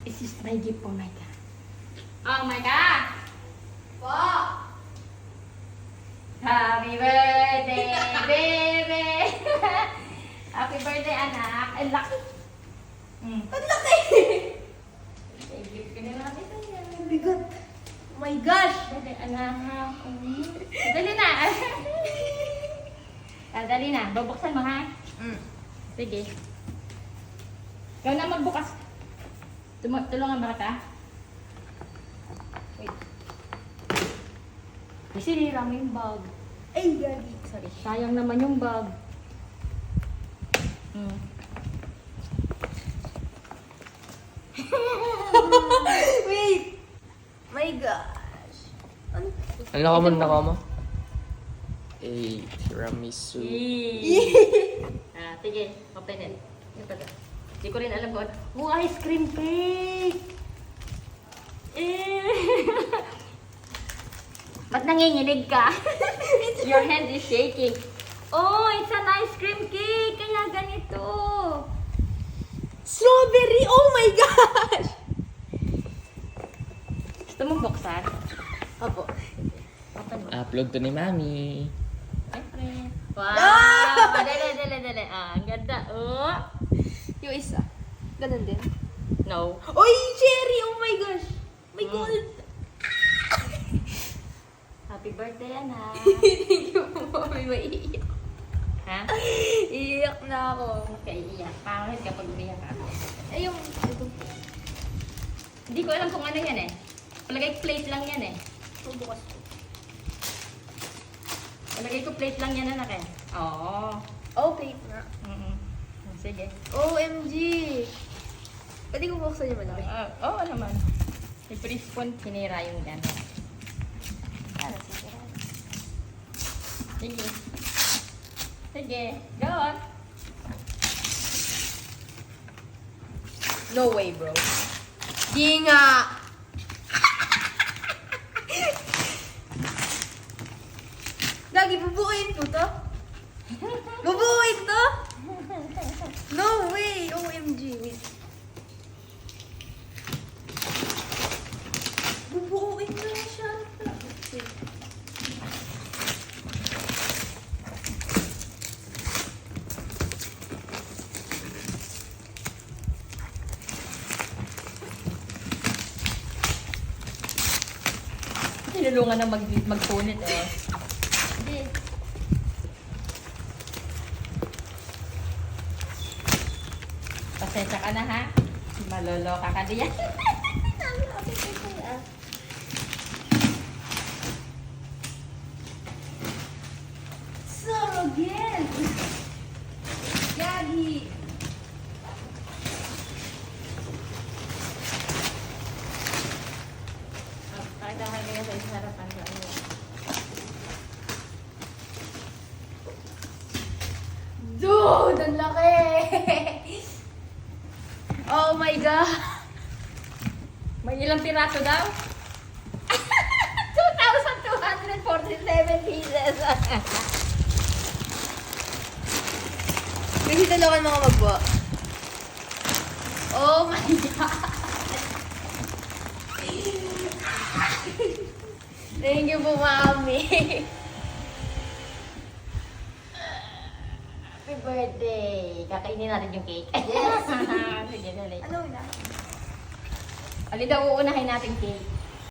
This is my gift for my God. Oh my God! Po! Happy birthday, baby! Happy birthday, anak. Ang laki. Ang laki! May gift ka na natin sa'yo. Ang bigat. Oh my gosh! Dali, anak. Dali na. Dali na. Babuksan mo, ha? Sige. Ikaw na magbukas. Tulungan ba kita? Wait. Kasi nira mo yung bag. Ay, gagi. Sorry. Sayang naman yung bag. Wait! My gosh. Ano? Ano ka mo? Naka mo? Eh, tiramisu. Sige. Open it. Hindi ko rin alam kung ano. Oh, ice cream cake! Ba't nanginginig ka? Your hand is shaking. Oh, it's an ice cream cake! Kaya ganito. Strawberry! Oh my gosh! Gusto mong buksan? Opo. Open mo. Upload to ni Mami. Siyempre. Wow! Dali. Ang ganda. Oh. Yung isa. Ganun din. No. Oy, cherry! Oh my gosh! My God! Happy birthday, anak. Thank you po, Mami. Maiiyak. Ha? Iiyak na ako. Kaiiyak. Pangit kapag umiyak ka. Ay, yung... Ito. Hindi ko alam kung ano yan eh. Palagay plate lang yan eh. Bukas po. Palagay ko plate lang yan, anak eh. Oo. Oh, plate na. Sige. OMG! Pwede ko buksan yung malaki. Oo naman. Si Prispon, sinira yung gano'n. Ano, sinira. Sige. Sige. Go on. No way, bro. Di nga! Lagi, bubuuin po to? Bubuuin to? No way! OMG. Wait. Bubuuin na siya. Wait. Tinulungan na magpunit eh. Hindi. Pasensya ka na ha. Maloloka ka diyan. So again! Gagi! Pakita ka niya sa isang harapan ko. Dude! Ang laki! Oh my God! May ilang piraso daw? 2,247 pieces. Kasi tulungan mga magbo. Oh my God! Thank you po, Mami. Happy birthday! Kakainin natin yung cake. Yes. Sige, dali. Ano na? Alin daw uunahin natin cake?